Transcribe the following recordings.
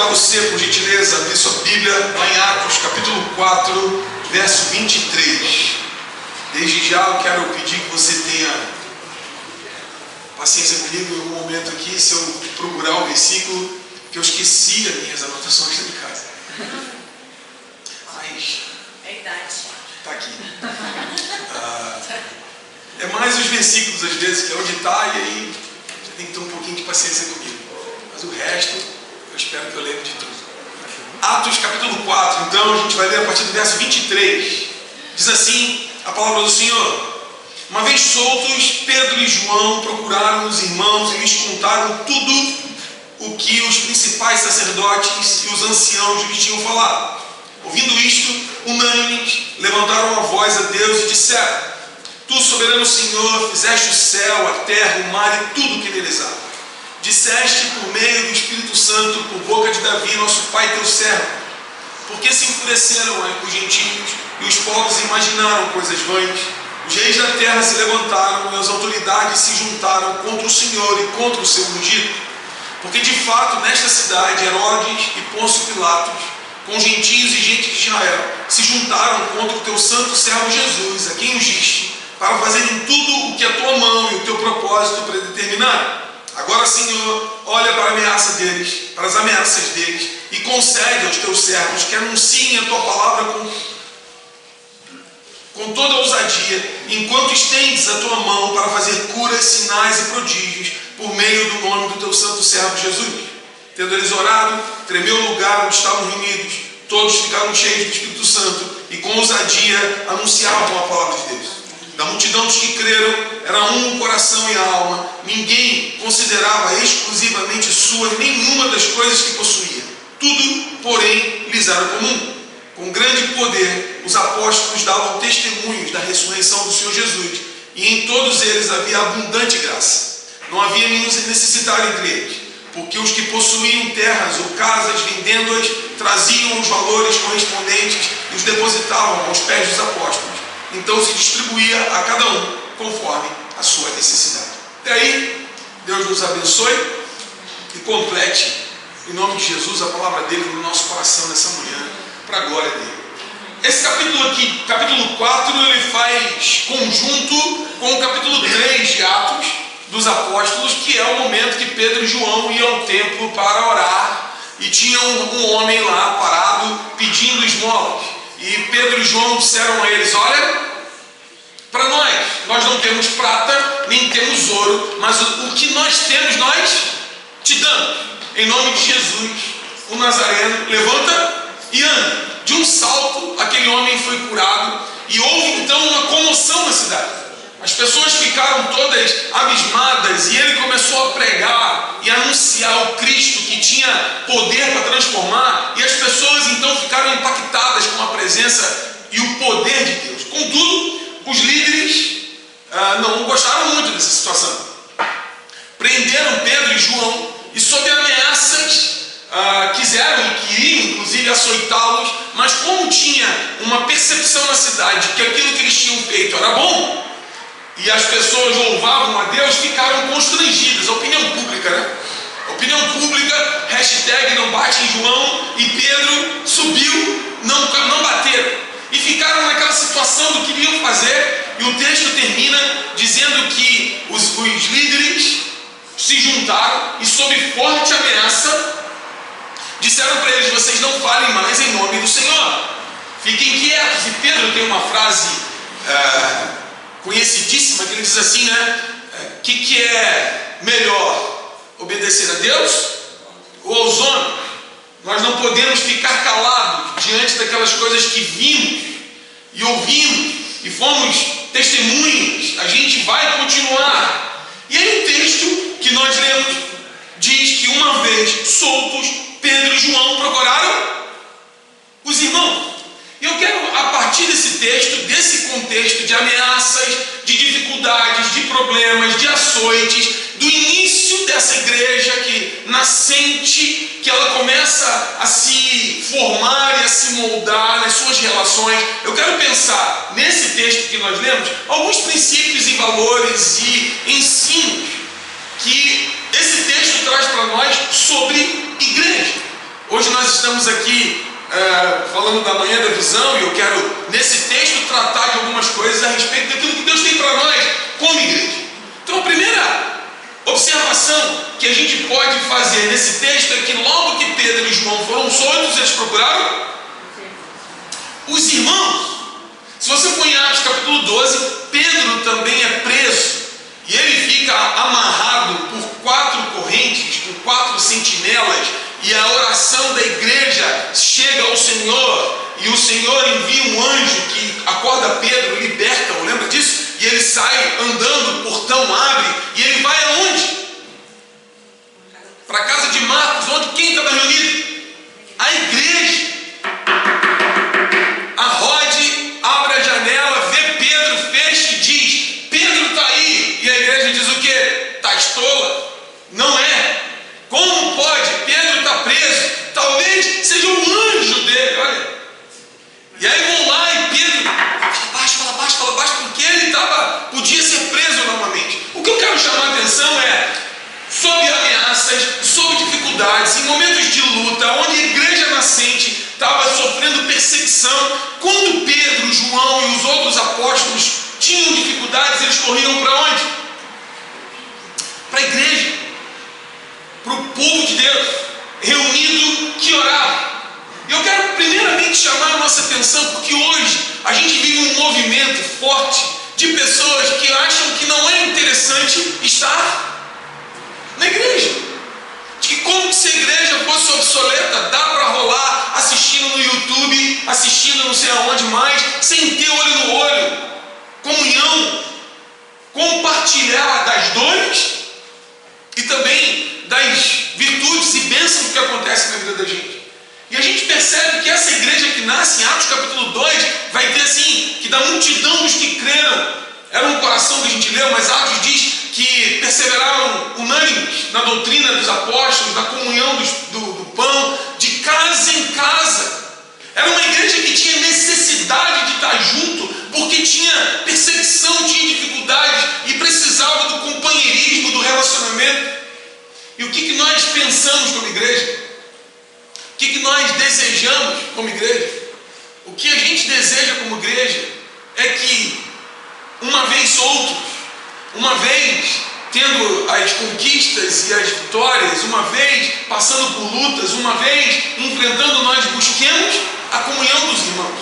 para você, por gentileza, abrir sua Bíblia lá em Atos, capítulo 4, verso 23. Desde já eu quero pedir que você tenha paciência comigo em um momento aqui, se eu procurar o versículo, que eu esqueci as minhas anotações de casa. Mas é idade. está aqui. É mais os versículos às vezes, que é onde está, e aí você tem que ter um pouquinho de paciência comigo. Mas o resto, eu espero que eu lembre de tudo. Atos capítulo 4, então a gente vai ler a partir do verso 23. Diz assim a palavra do Senhor: uma vez soltos, Pedro e João procuraram os irmãos e lhes contaram tudo o que os principais sacerdotes e os anciãos lhes tinham falado. Ouvindo isto, unânimes, levantaram a voz a Deus e disseram: Tu, soberano Senhor, fizeste o céu, a terra, o mar e tudo que neles há. Disseste por meio do Espírito Santo, por boca de Davi, nosso pai, teu servo. Porque se enfureceram os gentios e os povos imaginaram coisas vãs. Os reis da terra se levantaram e as autoridades se juntaram contra o Senhor e contra o seu ungido. Porque de fato nesta cidade Herodes e Pôncio Pilatos, com gentios e gente de Israel, se juntaram contra o teu santo servo Jesus, a quem ungiste, para fazerem tudo o que a tua mão e o teu propósito predeterminaram. Agora, Senhor, olha para as ameaças deles, e concede aos teus servos que anunciem a tua palavra com toda a ousadia, enquanto estendes a tua mão para fazer curas, sinais e prodígios, por meio do nome do teu santo servo Jesus. Tendo eles orado, tremeu o lugar onde estavam reunidos, todos ficaram cheios do Espírito Santo, e com ousadia anunciavam a palavra de Deus. Da multidão dos que creram, era um o coração e a alma. Ninguém considerava exclusivamente sua nenhuma das coisas que possuía. Tudo, porém, lhes era comum. Com grande poder, os apóstolos davam testemunhos da ressurreição do Senhor Jesus, e em todos eles havia abundante graça. Não havia nenhum necessitado entre eles, porque os que possuíam terras ou casas, vendendo-as, traziam os valores correspondentes e os depositavam aos pés dos apóstolos. Então se distribuía a cada um conforme a sua necessidade. Até aí, Deus nos abençoe e complete, em nome de Jesus, a palavra dele no nosso coração nessa manhã, para a glória dele. Esse capítulo aqui, capítulo 4, ele faz conjunto com o capítulo 3 de Atos dos Apóstolos, que é o momento que Pedro e João iam ao templo para orar, e tinha um homem lá parado pedindo esmolas. E Pedro e João disseram a eles: olha, para nós não temos prata, nem temos ouro, mas o que nós temos, nós te damos. Em nome de Jesus, o Nazareno, levanta e anda. De um salto, aquele homem foi curado, e houve então uma comoção na cidade. As pessoas ficaram todas abismadas, e ele começou a pregar e anunciar o Cristo que tinha poder para transformar, e as pessoas então ficaram impactadas com a presença e o poder de Deus. Contudo, os líderes não gostaram muito dessa situação. Prenderam Pedro e João, e sob ameaças queriam inclusive açoitá-los, mas como tinha uma percepção na cidade que aquilo que eles tinham feito era bom, e as pessoas louvavam a Deus, ficaram constrangidas. A opinião pública, né? A opinião pública, hashtag não bate em João, e Pedro subiu, não bateram. E ficaram naquela situação do que iriam fazer, e o texto termina dizendo que os líderes se juntaram e, sob forte ameaça, disseram para eles: vocês não falem mais em nome do Senhor, fiquem quietos. E Pedro tem uma frase conhecidíssima, que ele diz assim, né? Que é melhor, obedecer a Deus ou aos homens? Nós não podemos ficar calados diante daquelas coisas que vimos e ouvimos e fomos testemunhas. A gente vai continuar. E aí o texto que nós lemos diz que uma vez soltos, Pedro e João procuraram os irmãos. E eu quero, a partir desse texto, desse contexto de ameaças, de dificuldades, de problemas, de açoites, do início dessa igreja que nascente, que ela começa a se formar e a se moldar nas suas relações, eu quero pensar nesse texto que nós lemos alguns princípios e valores e ensinos que esse texto traz para nós sobre igreja. Hoje nós estamos aqui falando da manhã da visão, e eu quero, nesse texto, tratar de algumas coisas a respeito daquilo que Deus tem para nós como igreja. Então, a primeira observação que a gente pode fazer nesse texto é que logo que Pedro e João foram soltos, eles procuraram os irmãos. Se você for em Atos capítulo 12, Pedro também é preso, e ele fica amarrado por 4 correntes, por 4 sentinelas, e a oração da igreja chega ao Senhor, e o Senhor envia um anjo que acorda Pedro, liberta-o, lembra disso? E ele sai andando, o portão abre, e ele vai aonde? Para a casa de Marcos, onde quem estava reunido? A igreja. A Rode abre a janela, vê Pedro, fecha e diz: Pedro está aí. E a igreja diz o quê? Está tola? Não é. Como pode? Pedro está preso. Talvez seja um anjo dele, olha. E aí vão lá e Pedro fala baixo, porque ele podia ser preso novamente. O que eu quero chamar a atenção é, sob ameaças, sob dificuldades, em momentos de luta, onde a igreja nascente estava sofrendo perseguição, quando Pedro, João e os outros apóstolos tinham dificuldades, eles corriam para onde? Para a igreja, para o povo de Deus, reunido, que orava. Eu quero primeiramente chamar a nossa atenção, porque hoje a gente vive um movimento forte de pessoas que acham que não é interessante estar na igreja. De que como se a igreja fosse obsoleta, dá para rolar assistindo no YouTube, assistindo não sei aonde mais, sem ter olho no olho, comunhão, compartilhar das dores e também das virtudes e bênçãos que acontecem na vida da gente. E a gente percebe que essa igreja que nasce em Atos capítulo 2 vai ter assim, que da multidão dos que creram, era um coração que a gente leu, mas Atos diz que perseveraram unânimes na doutrina dos apóstolos, na comunhão do pão, de casa em casa. Era uma igreja que tinha necessidade de estar junto, porque tinha perseguição, tinha dificuldades e precisava do companheirismo, do relacionamento. E o que nós pensamos como igreja? O que nós desejamos como igreja? O que a gente deseja como igreja é que, uma vez soltos, uma vez tendo as conquistas e as vitórias, uma vez passando por lutas, uma vez enfrentando, nós busquemos a comunhão dos irmãos.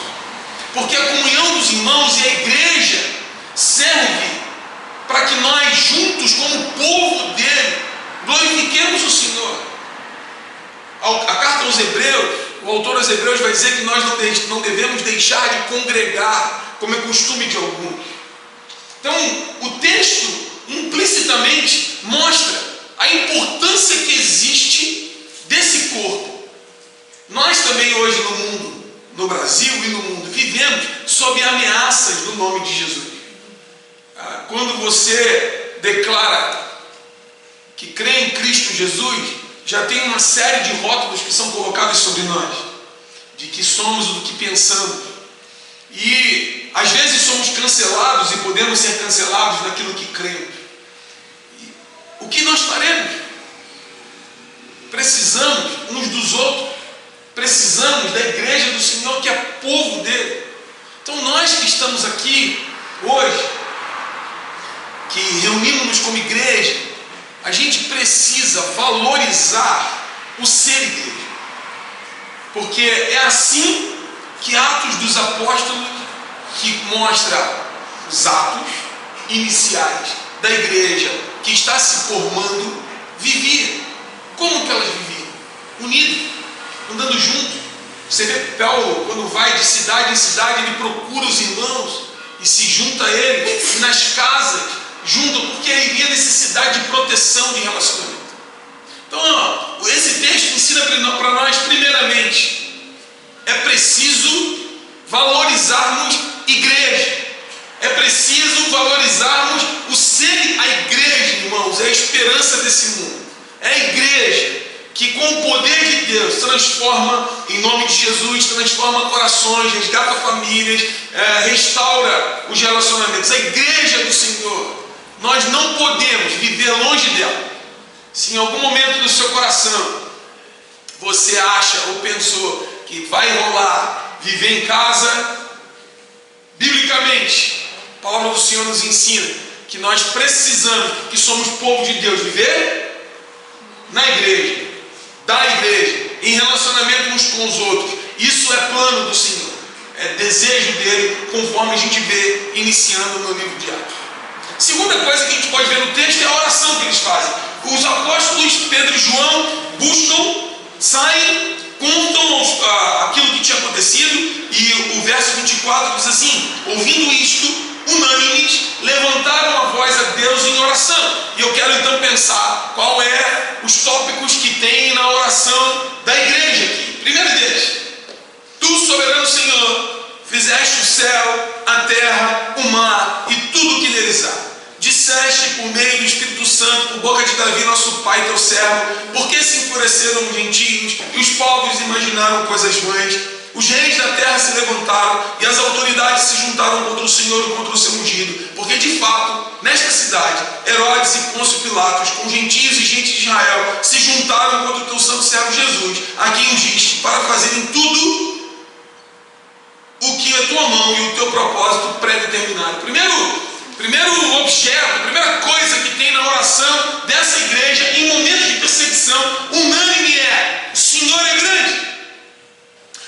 Porque a comunhão dos irmãos e a igreja serve para que nós juntos, como povo dele, glorifiquemos o Senhor. A carta aos Hebreus, o autor aos Hebreus vai dizer que nós não devemos deixar de congregar, como é costume de alguns. Então, o texto implicitamente mostra a importância que existe desse corpo. Nós também hoje no mundo, no Brasil e no mundo, vivemos sob ameaças do nome de Jesus. Quando você declara que crê em Cristo Jesus, já tem uma série de rótulos que são colocados sobre nós, de que somos o que pensamos, e às vezes somos cancelados e podemos ser cancelados naquilo que cremos. O que nós faremos? Precisamos uns dos outros, precisamos da igreja do Senhor, que é povo dele. Então nós que estamos aqui hoje, que reunimos-nos como igreja, a gente precisa valorizar o ser igreja, porque é assim que Atos dos Apóstolos, que mostra os atos iniciais da igreja que está se formando, vivia. Como que elas viviam? Unidas, andando juntos. Você vê Paulo, quando vai de cidade em cidade, ele procura os irmãos e se junta a eles, e nas casas junto, porque ele via necessidade de proteção, de relacionamento. Então, esse texto ensina para nós, primeiramente, é preciso valorizarmos igreja. É preciso valorizarmos o ser a igreja, irmãos, é a esperança desse mundo. É a igreja que, com o poder de Deus, transforma, em nome de Jesus, transforma corações, resgata famílias, restaura os relacionamentos. A igreja do Senhor. Nós não podemos viver longe dela. Se em algum momento do seu coração você acha ou pensou que vai rolar viver em casa, biblicamente, a palavra do Senhor nos ensina que nós precisamos, que somos povo de Deus, viver na igreja, da igreja, em relacionamento uns com os outros. Isso é plano do Senhor, é desejo dele, conforme a gente vê iniciando no livro de Atos. Segunda coisa que a gente pode ver no texto é a oração que eles fazem. Os apóstolos Pedro e João buscam, saem, contam aquilo que tinha acontecido, e o verso 24 diz assim: ouvindo isto, unânimes, levantaram a voz a Deus em oração. E eu quero então pensar qual é os tópicos que tem na oração da igreja aqui. Primeiro deles: tu, soberano Senhor, fizeste o céu, a terra, o mar e tudo o que neles há. Disseste por meio do Espírito Santo, por boca de Davi, nosso pai, teu servo, porque se enfureceram os gentios e os povos imaginaram coisas vãs. Os reis da terra se levantaram e as autoridades se juntaram contra o Senhor e contra o seu ungido, porque de fato, nesta cidade, Herodes e Pôncio Pilatos, com gentios e gente de Israel, se juntaram contra o teu santo servo Jesus, a quem ungiste, para fazerem tudo o que a tua mão e o teu propósito predeterminaram. Primeiro objeto, a primeira coisa que tem na oração dessa igreja em momentos de perseguição unânime é: o Senhor é grande,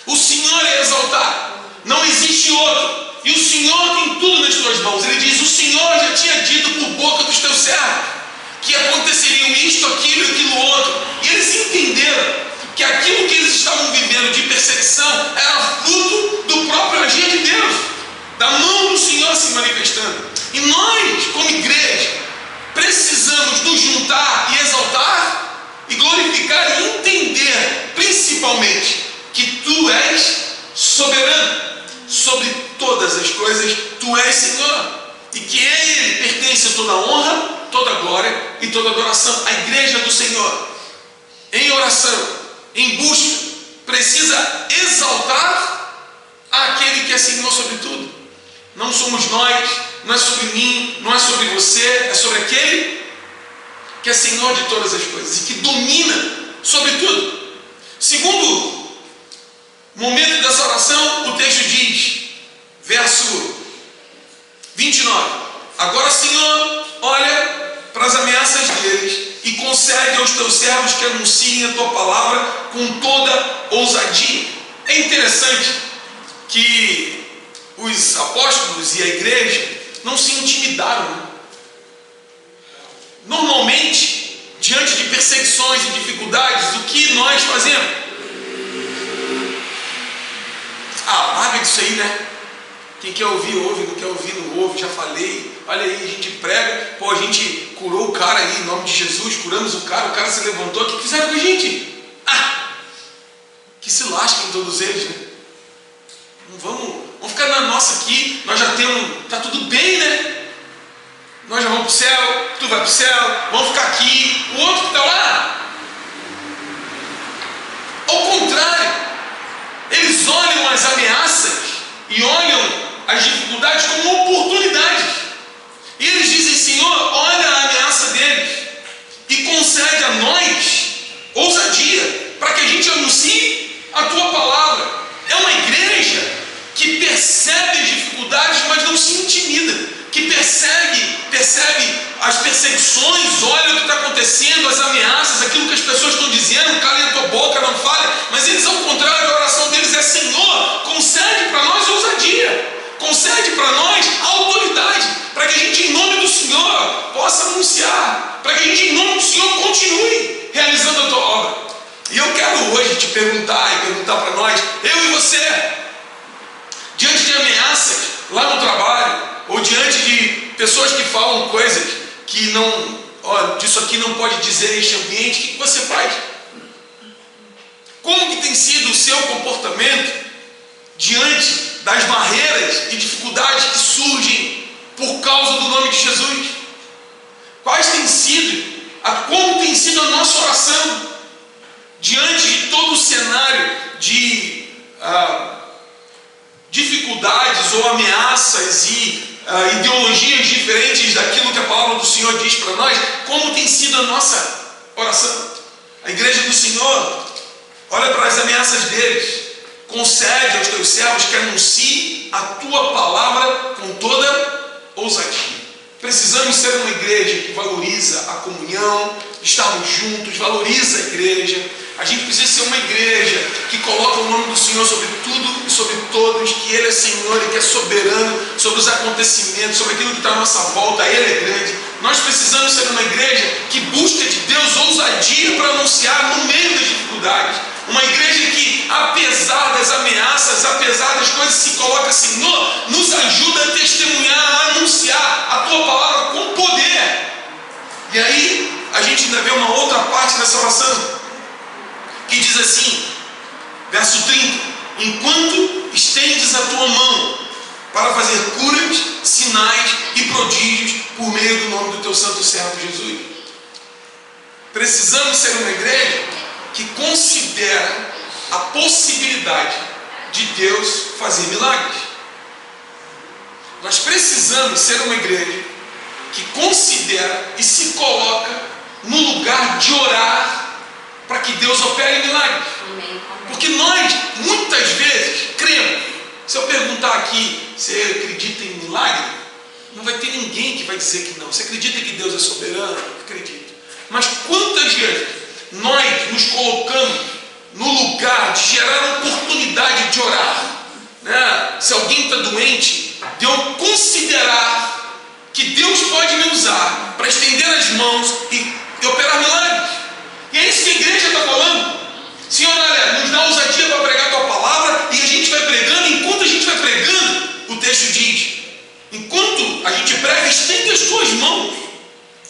o Senhor é exaltado, não existe outro, e o Senhor tem tudo nas tuas mãos. Ele diz: o Senhor já tinha dito por boca dos teus servos que aconteceriam isto, aquilo e aquilo outro, e eles entenderam que aquilo que eles estavam vivendo de perseguição era fruto do próprio agir de Deus, da mão do Senhor se manifestando. E nós, como igreja, precisamos nos juntar e exaltar e glorificar e entender, principalmente, que tu és soberano sobre todas as coisas. Tu és Senhor, e que a Ele pertence toda a honra, toda a glória e toda a adoração. A igreja do Senhor, em oração, em busca, precisa exaltar aquele que é Senhor sobre tudo. Não somos nós, não é sobre mim, não é sobre você, é sobre aquele que é Senhor de todas as coisas e que domina sobre tudo. Segundo momento dessa oração, o texto diz, verso 29: agora, Senhor, olha para as ameaças deles e concede aos teus servos que anunciem a tua palavra com toda ousadia. É interessante que os apóstolos e a igreja não se intimidaram. Normalmente, diante de perseguições e dificuldades, o que nós fazemos? Larga disso aí, né? Quem quer ouvir, ouve. Não quer ouvir, não ouve. Já falei. Olha aí, a gente prega. A gente curou o cara aí, em nome de Jesus. Curamos o cara se levantou. O que fizeram com a gente? Que se lasquem todos eles, né? Vamos ficar na nossa aqui. Nós já temos, tá tudo bem, né? Nós já vamos para o céu, tu vai para o céu, vamos ficar aqui. O outro que está lá, ao contrário, eles olham as ameaças e olham as dificuldades como oportunidades. E eles dizem: Senhor, olha a ameaça deles e concede a nós ousadia para que a gente anuncie a tua palavra. É uma igreja que percebe as dificuldades, mas não se intimida, que percebe as perseguições, olha o que está acontecendo, as ameaças, aquilo que as pessoas estão dizendo, cala a tua boca, não fale. Mas eles, ao contrário, a oração deles é: Senhor, concede para nós ousadia, concede para nós a autoridade, para que a gente, em nome do Senhor, possa anunciar, para que a gente, em nome do Senhor, continue realizando a tua obra. E eu quero hoje te perguntar para nós, eu e você, diante de ameaças lá no trabalho, ou diante de pessoas que falam coisas que não, disso aqui não pode dizer neste ambiente, o que você faz? Como que tem sido o seu comportamento diante das barreiras e dificuldades que surgem por causa do nome de Jesus? Como tem sido a nossa oração diante de todo o cenário de dificuldades ou ameaças e ideologias diferentes daquilo que a palavra do Senhor diz para nós? Como tem sido a nossa oração? A igreja do Senhor Olha para as ameaças deles. Concede aos teus servos que anunciem a tua palavra com toda ousadia. Precisamos ser uma igreja que valoriza a comunhão, estarmos juntos, valoriza a igreja. A gente precisa ser uma igreja que coloca o nome do Senhor sobre tudo e sobre todos, que Ele é Senhor e que é soberano sobre os acontecimentos, sobre aquilo que está à nossa volta. Ele é grande. Nós precisamos ser uma igreja que busca de Deus ousadia para anunciar no meio das dificuldades. Uma igreja que, apesar das ameaças, apesar das coisas, se coloca, Senhor, nos ajuda a testemunhar, a anunciar a Tua palavra com poder. E aí, a gente ainda vê uma outra parte dessa oração, que diz assim, verso 30, enquanto estendes a Tua mão para fazer curas, sinais e prodígios por meio do nome do Teu santo servo Jesus. Precisamos ser uma igreja que considera a possibilidade de Deus fazer milagres. Nós precisamos ser uma igreja que considera e se coloca no lugar de orar para que Deus opere milagres. Porque nós, muitas vezes, cremos. Se eu perguntar aqui, você acredita em milagre? Não vai ter ninguém que vai dizer que não. Você acredita que Deus é soberano? Acredito. Mas quantas vezes nós nos colocamos no lugar de gerar oportunidade de orar, né? Se alguém está doente, de eu considerar que Deus pode me usar para estender as mãos e operar milagres. E é isso que a igreja está falando. Senhor, olha, nos dá ousadia para pregar a Tua palavra, e a gente vai pregando. Enquanto a gente vai pregando, o texto diz, enquanto a gente prega, estende as Tuas mãos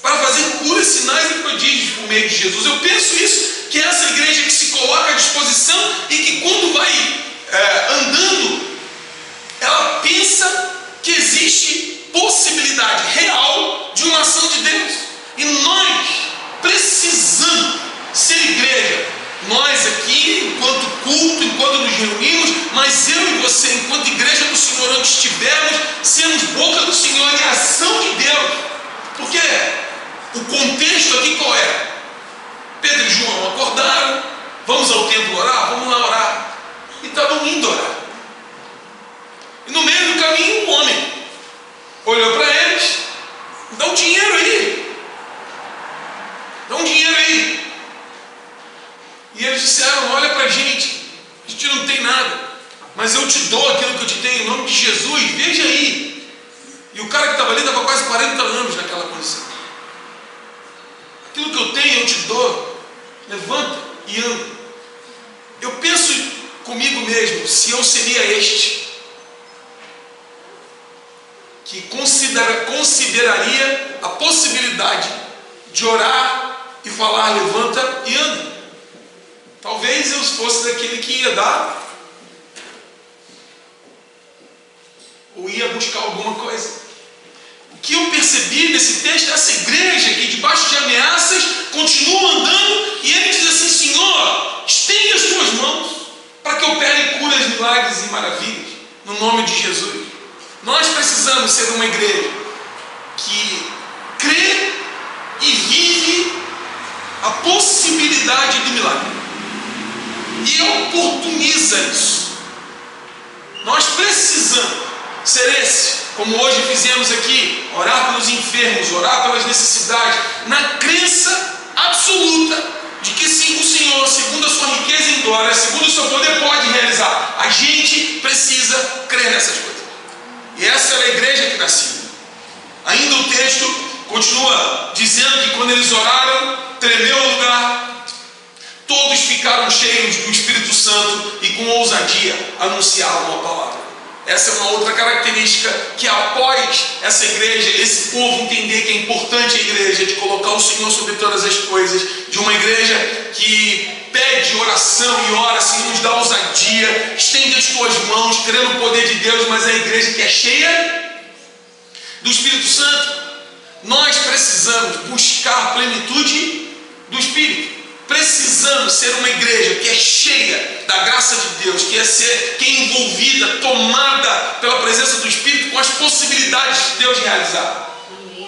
para fazer curas, sinais e prodígios por meio de Jesus. Eu penso isso, que é essa igreja que se coloca à disposição e que quando vai andando, ela pensa que existe possibilidade real de uma ação de Deus. E nós precisamos ser igreja. Nós aqui, enquanto culto, enquanto nos reunimos, mas eu e você, enquanto igreja do Senhor, onde estivermos, sermos boca do Senhor e ação de Deus. Porque o contexto aqui qual é? Pedro e João acordaram, vamos ao templo orar? Vamos lá orar. E estavam indo orar. E no meio do caminho, um homem olhou para eles, dá um dinheiro aí. Dá um dinheiro aí. E eles disseram, olha para a gente não tem nada, mas eu te dou aquilo que eu te tenho em nome de Jesus, veja aí. E o cara que estava ali estava quase 40 anos naquela condição. Aquilo que eu tenho eu te dou, levanta e anda. Eu penso comigo mesmo, se eu seria este, que consideraria a possibilidade de orar e falar, levanta e anda. Talvez eu fosse daquele que ia dar, ou ia buscar alguma coisa. O que eu percebi nesse texto é essa igreja que debaixo de ameaças continua andando, e ele diz assim, Senhor, estende as tuas mãos para que opere curas, milagres e maravilhas no nome de Jesus. Nós precisamos ser uma igreja que crê e vive a possibilidade do milagre e oportuniza isso. Nós precisamos ser esse, como hoje fizemos aqui, orar pelos enfermos, orar pelas necessidades, na crença absoluta de que sim, o Senhor, segundo a sua riqueza em glória, segundo o seu poder, pode realizar. A gente precisa crer nessas coisas. E essa era a igreja que nasceu. Ainda o texto continua dizendo que quando eles oraram, tremeu o lugar, todos ficaram cheios do Espírito Santo e com ousadia anunciavam a palavra. Essa é uma outra característica que após essa igreja, esse povo entender que é importante a igreja, de colocar o Senhor sobre todas as coisas, de uma igreja que pede oração e ora, Senhor, nos dá ousadia, estende as tuas mãos, crê no poder de Deus, mas é a igreja que é cheia do Espírito Santo. Nós precisamos buscar a plenitude do Espírito. Precisamos ser uma igreja que é cheia da graça de Deus, que é envolvida, tomada pela presença do Espírito, com as possibilidades de Deus realizar.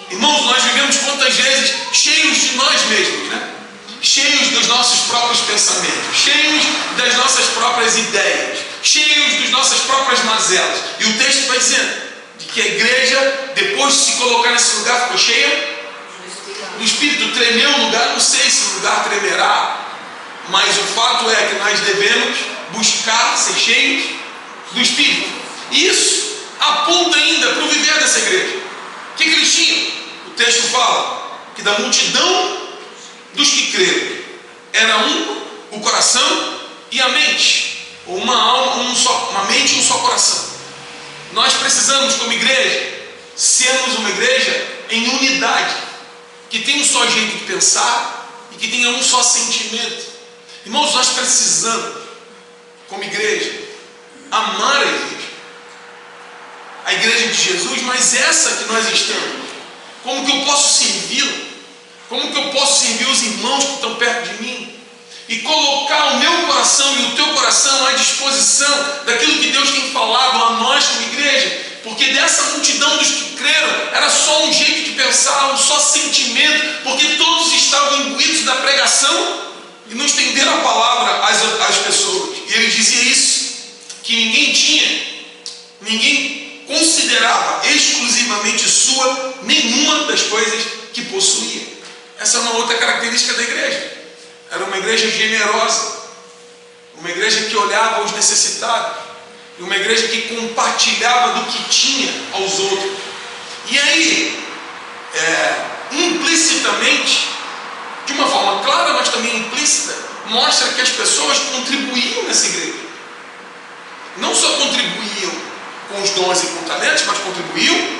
Irmãos, nós vivemos quantas vezes cheios de nós mesmos, né? cheios dos nossos próprios pensamentos, cheios das nossas próprias ideias, cheios das nossas próprias mazelas. E o texto vai dizendo de que a igreja, depois de se colocar nesse lugar, ficou cheia do Espírito. Tremeu o lugar, não sei se o lugar tremerá, mas o fato é que nós devemos buscar ser cheios do Espírito. E isso aponta ainda para o viver dessa igreja. O que eles tinham? O texto fala que da multidão dos que creram era o coração e a mente, ou uma alma, uma mente e um só coração. Nós precisamos, como igreja, sermos uma igreja em unidade, que tenha um só jeito de pensar e que tenha um só sentimento. Irmãos, nós precisamos, como igreja, amar a igreja de Jesus, mas essa que nós estamos. Como que eu posso servi-lo? Como que eu posso servir os irmãos que estão perto de mim? E colocar o meu coração e o teu coração à disposição daquilo que Deus tem falado a nós como igreja. Porque dessa multidão dos que creram, era só um jeito de pensar, um só sentimento, porque todos estavam imbuídos da pregação e não estenderam a palavra às pessoas. E ele dizia isso, que ninguém considerava exclusivamente sua nenhuma das coisas que possuía. Essa é uma outra característica da igreja. Era uma igreja generosa, uma igreja que olhava aos necessitados, e uma igreja que compartilhava do que tinha aos outros. E aí, implicitamente, de uma forma clara, mas também implícita, mostra que as pessoas contribuíam nessa igreja. Não só contribuíam com os dons e com talentos, mas contribuíam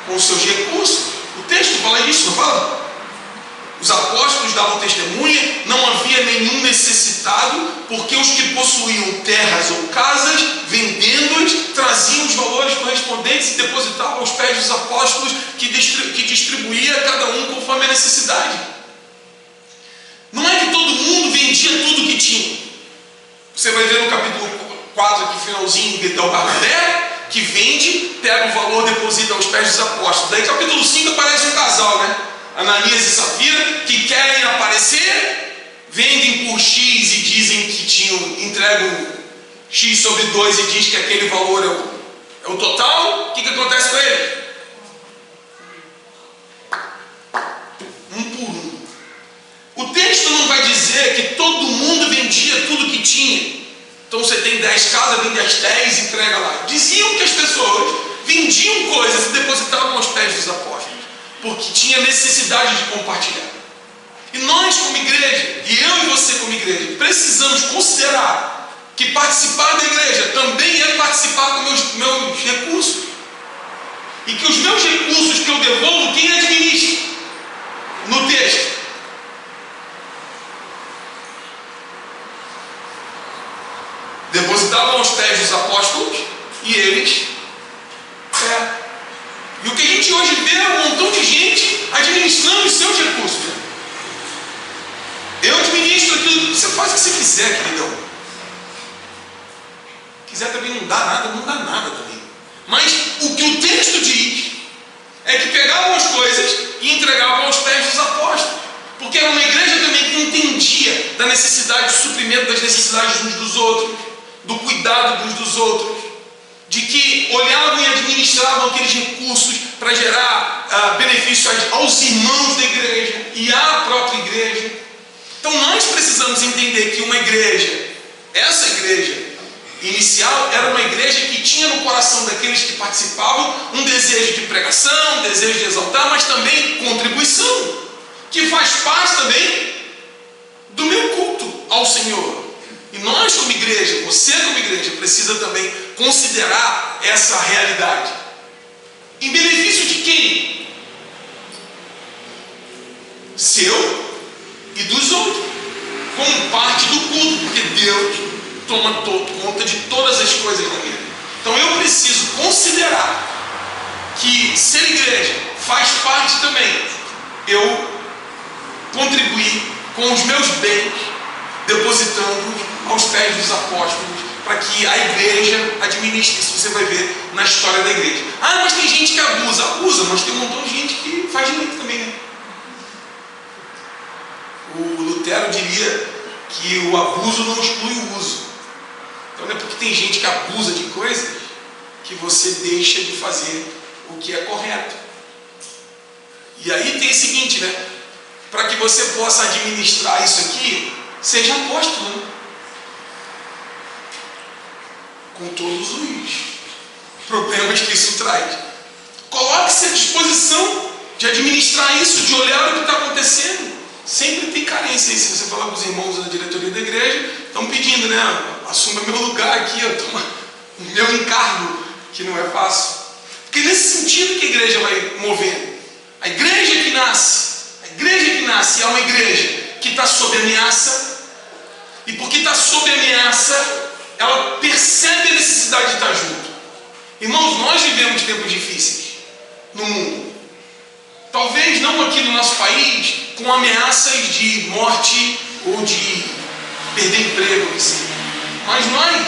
com os seus recursos. O texto fala isso, não fala? Os apóstolos davam testemunha, não havia nenhum necessitado, porque os que possuíam terras ou casas, vendendo-as, traziam os valores correspondentes e depositavam aos pés dos apóstolos, que distribuía a cada um conforme a necessidade. Não é que todo mundo vendia tudo que tinha. Você vai ver no capítulo 4, aqui finalzinho, que é o Barnabé, que vende, pega o valor, deposita aos pés dos apóstolos. Daí capítulo 5 aparece um casal, né? Ananias e Safira, que querem aparecer, vendem por X e dizem que entregam X sobre 2 e diz que aquele valor é o total. O que acontece com ele? Um por um. O texto não vai dizer que todo mundo vendia tudo que tinha. Então você tem 10 casas, vende as 10 e entrega lá. Diziam que as pessoas vendiam coisas e depositavam aos pés dos apóstolos, porque tinha necessidade de compartilhar. E nós como igreja, e eu e você como igreja, precisamos considerar que participar da igreja também é participar dos meus recursos. E que os meus recursos que eu devolvo, quem administra? No texto. Depositavam aos pés dos apóstolos e eles e o que a gente hoje vê é um montão de gente administrando os seus recursos. Eu administro aquilo, você faz o que você quiser, queridão. Quiser também não dá nada também. Mas o que o texto diz é que pegavam as coisas e entregavam aos pés dos apóstolos. Porque era uma igreja também que entendia da necessidade de suprimento das necessidades uns dos outros, do cuidado uns dos outros, de que olhavam e administravam aqueles recursos para gerar benefício aos irmãos da igreja e à própria igreja. Então nós precisamos entender que uma igreja, essa igreja inicial, era uma igreja que tinha no coração daqueles que participavam um desejo de pregação, um desejo de exaltar, mas também contribuição, que faz parte também do meu culto ao Senhor. E nós como igreja, você como igreja, precisa também considerar essa realidade. Em benefício de quem? Seu e dos outros. Como parte do culto, porque Deus toma conta de todas as coisas na minha vida. Então eu preciso considerar que ser igreja faz parte também eu contribuir com os meus bens, depositando aos pés dos apóstolos, para que a igreja administre. Isso você vai ver na história da igreja. Ah, mas tem gente que abusa, mas tem um montão de gente que faz direito também, né? O Lutero diria que o abuso não exclui o uso. Então não é porque tem gente que abusa de coisas que você deixa de fazer o que é correto. E aí tem o seguinte, né? Para que você possa administrar isso aqui, seja apóstolo, né? Com todos os problemas que isso traz. Coloque-se à disposição de administrar isso, de olhar o que está acontecendo. Sempre tem carência aí. Se você falar com os irmãos da diretoria da igreja, estão pedindo, né? Assuma meu lugar aqui, toma o meu encargo, que não é fácil. Porque nesse sentido que a igreja vai movendo. A igreja que nasce é uma igreja que está sob ameaça, e porque está sob ameaça, ela percebe a necessidade de estar junto. Irmãos, nós vivemos tempos difíceis no mundo. Talvez não aqui no nosso país, com ameaças de morte ou de perder emprego, assim. Mas nós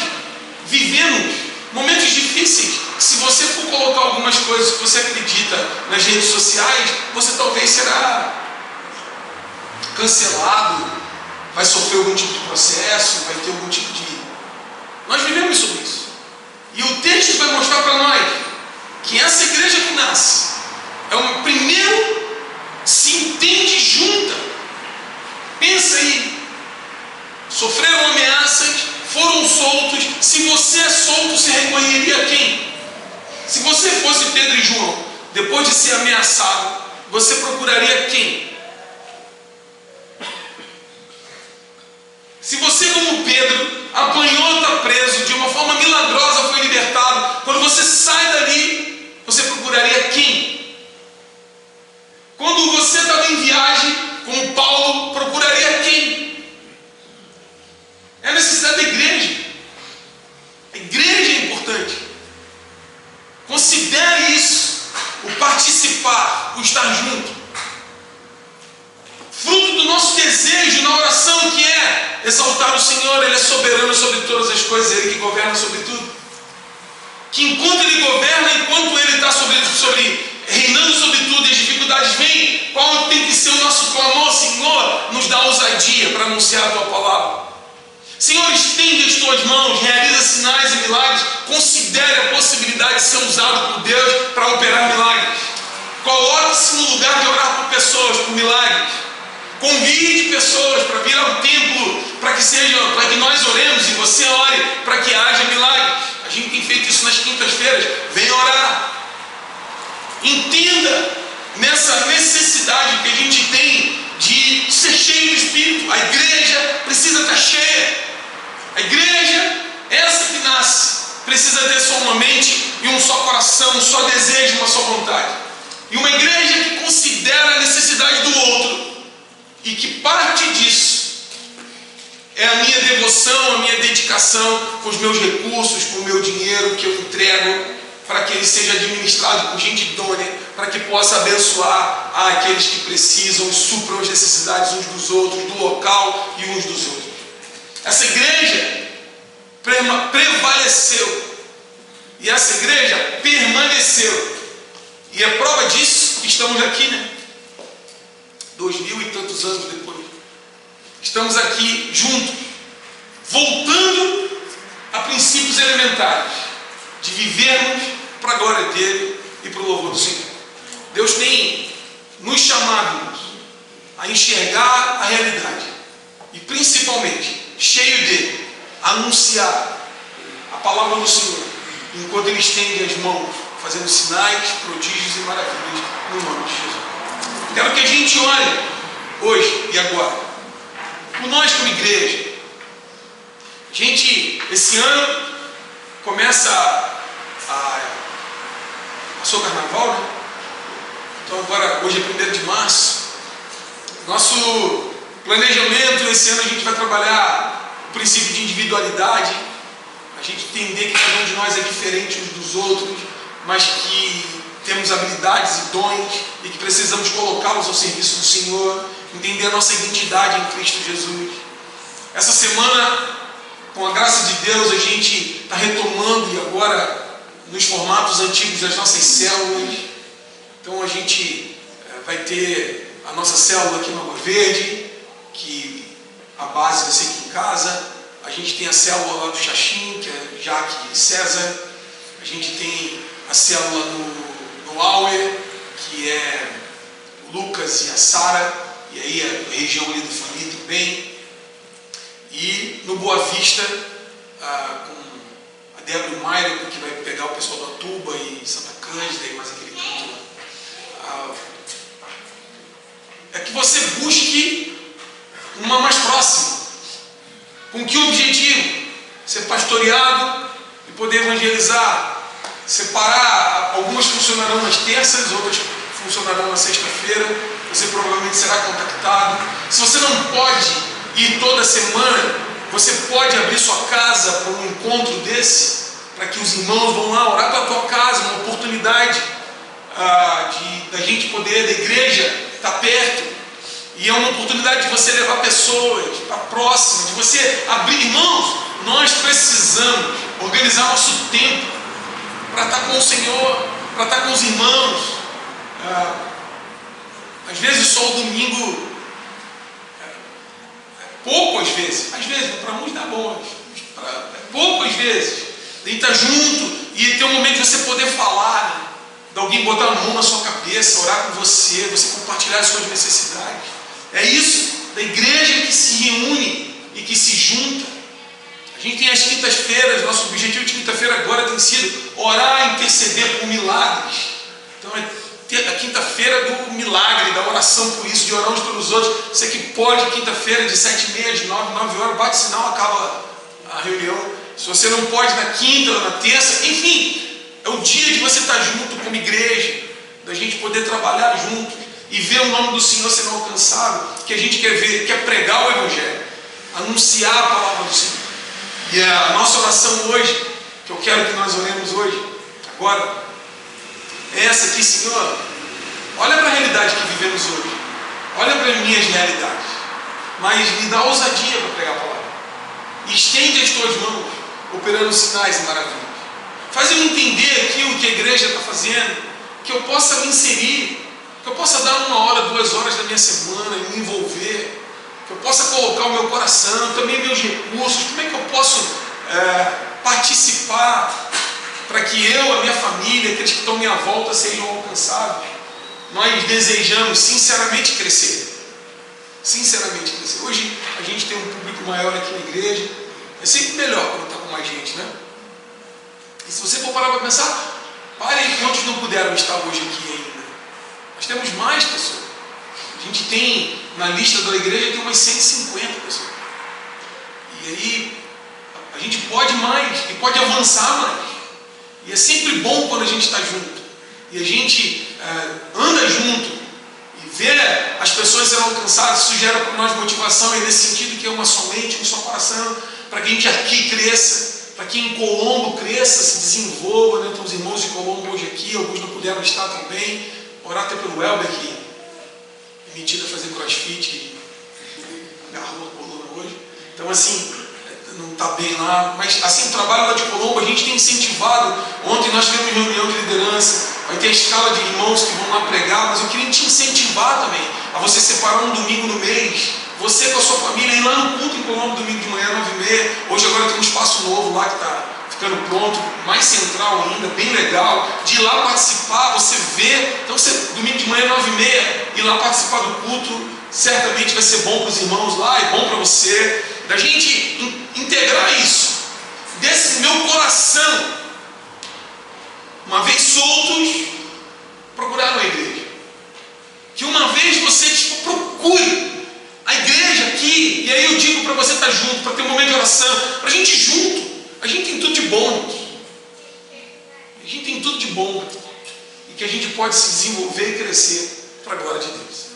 vivemos momentos difíceis. Se você for colocar algumas coisas que você acredita nas redes sociais, você talvez será cancelado, vai sofrer algum tipo de processo, vai ter algum tipo de... Nós vivemos sobre isso. E o texto vai mostrar para nós que essa igreja que nasce é uma, primeiro, se entende junta. Pensa aí. Sofreram ameaças, foram soltos. Se você é solto, você reconheceria a quem? Se você fosse Pedro e João, depois de ser ameaçado, você procuraria quem? Se você, como Pedro, apanhou, está preso, de uma forma milagrosa foi libertado, quando você sai dali, você procuraria quem? Quando você estava em viagem, como Paulo, procuraria quem? É a necessidade da igreja. A igreja é importante. Considere isso, o participar, o estar junto. Fruto do nosso desejo na oração, que é exaltar o Senhor. Ele é soberano sobre todas as coisas, Ele que governa sobre tudo. Que enquanto Ele governa, enquanto Ele está reinando sobre tudo, e as dificuldades vêm, qual tem que ser o nosso clamor? Senhor, nos dá ousadia para anunciar a Tua palavra. Senhor, estende as Tuas mãos, realiza sinais e milagres, considere a possibilidade de ser usado por Deus para operar milagres. Coloque-se no lugar de orar por pessoas, por milagres. Convide pessoas para vir ao templo, para que nós oremos e você ore, para que haja milagres. A gente tem feito isso nas quintas-feiras. Venha orar. Entenda nessa necessidade que a gente tem de ser cheio do Espírito. A igreja precisa estar cheia. A igreja, essa que nasce, precisa ter só uma mente e um só coração, um só desejo, uma só vontade. E uma igreja que considera a necessidade do outro e que parte disso é a minha devoção, a minha dedicação com os meus recursos, com o meu dinheiro que eu entrego, para que ele seja administrado por gente idônea, para que possa abençoar aqueles que precisam e supram as necessidades uns dos outros, do local e uns dos outros. Essa igreja prevaleceu e essa igreja permaneceu, e é prova disso que estamos aqui, né? 2000 e tantos anos depois, estamos aqui juntos, voltando a princípios elementares de vivermos para a glória dele e para o louvor do Senhor. Deus tem nos chamado a enxergar a realidade e principalmente, cheio dele, anunciar a palavra do Senhor, enquanto ele estende as mãos, fazendo sinais, prodígios e maravilhas no nome de Jesus. Quero que a gente olhe hoje e agora por nós como igreja. A gente, esse ano, começa passou o carnaval, né? Então agora, hoje é 1º de março. Nosso planejamento, esse ano a gente vai trabalhar o princípio de individualidade, a gente entender que cada um de nós é diferente uns dos outros, mas que temos habilidades e dons e que precisamos colocá-los ao serviço do Senhor, entender a nossa identidade em Cristo Jesus. Essa semana, com a graça de Deus, a gente está retomando, e agora nos formatos antigos das nossas células. Então a gente vai ter a nossa célula aqui no Água Verde, que a base vai ser aqui em casa. A gente tem a célula lá do Xaxim, que é Jaque e César. A gente tem a célula no Auer, que é o Lucas e a Sara, e aí a região ali do Fani também. E no Boa Vista, com a Débora e o Mairo, que vai pegar o pessoal da Tuba e Santa Cândida e mais aquele canto lá. É que você busque uma mais próxima. Com que objetivo? Ser pastoreado e poder evangelizar. Separar, algumas funcionarão nas terças, outras funcionarão na sexta-feira. Você provavelmente será contactado. Se você não pode ir toda semana, você pode abrir sua casa para um encontro desse, para que os irmãos vão lá orar para a tua casa, uma oportunidade da gente poder, da igreja estar perto. E é uma oportunidade de você levar pessoas para próxima, de você abrir. Irmãos, nós precisamos organizar nosso tempo para estar com o Senhor, para estar com os irmãos. Às vezes só o domingo, pouco às vezes, para uns dá bom, pouco às vezes, de estar junto e ter um momento de você poder falar, né? De alguém botar a mão na sua cabeça, orar com você, você compartilhar as suas necessidades. É isso, da igreja que se reúne e que se junta. A gente tem as quintas-feiras, nosso objetivo de quinta-feira agora tem sido orar e interceder por milagres. Então é a quinta-feira do milagre, da oração por isso, de orar uns pelos outros. Você que pode, quinta-feira de 7h30, de 9 horas, bate sinal, acaba a reunião. Se você não pode, na quinta ou na terça, enfim, é o dia de você estar junto como igreja, da gente poder trabalhar juntos e ver o nome do Senhor sendo alcançado, que a gente quer ver, quer pregar o Evangelho, anunciar a palavra do Senhor. E a nossa oração hoje, que eu quero que nós oremos hoje, agora, é essa aqui: Senhor, olha para a realidade que vivemos hoje, olha para as minhas realidades, mas me dá ousadia para pregar a palavra, e estende as tuas mãos, operando sinais e maravilhas. Faz eu entender aquilo que a igreja está fazendo, que eu possa me inserir, que eu possa dar 1 hora, 2 horas da minha semana e me envolver, que eu possa colocar o meu coração, também meus recursos. Como é que eu posso participar para que eu, a minha família, aqueles que estão à minha volta sejam alcançados? Nós desejamos sinceramente crescer. Sinceramente crescer. Hoje a gente tem um público maior aqui na igreja. É sempre melhor quando está com mais gente, né? E se você for parar para pensar, pare aí quantos não puderam estar hoje aqui ainda. Nós temos mais pessoas. A gente tem, na lista da igreja, tem umas 150 pessoas. E aí, a gente pode mais, e pode avançar mais. E é sempre bom quando a gente está junto. E a gente anda junto e vê as pessoas sendo alcançadas. Isso gera para nós motivação, e nesse sentido que é uma só mente, um só coração, para que a gente aqui cresça, para que em Colombo cresça, se desenvolva, né? Então os irmãos de Colombo hoje aqui, alguns não puderam estar também. Orar até pelo Elber, que é metido a fazer crossfit e agarrou a coluna hoje. Então assim, não está bem lá, mas assim, o trabalho lá de Colombo a gente tem incentivado. Ontem nós tivemos reunião de liderança, vai ter a escala de irmãos que vão lá pregar, mas eu queria te incentivar também a você separar um domingo no mês, você com a sua família, ir lá no culto em Colombo domingo de manhã, 9h30. Hoje agora tem um espaço novo lá que está ficando pronto, mais central ainda, bem legal, de ir lá participar, você vê. Então você, domingo de manhã, 9h30, ir lá participar do culto, certamente vai ser bom para os irmãos lá, e bom para você, da gente integrar isso, desse meu coração, uma vez soltos, procurar uma igreja, que uma vez você procure a igreja aqui, e aí eu digo para você estar junto, para ter um momento de oração, para a gente ir junto. A gente tem tudo de bom, a gente tem tudo de bom, e que a gente pode se desenvolver e crescer para a glória de Deus.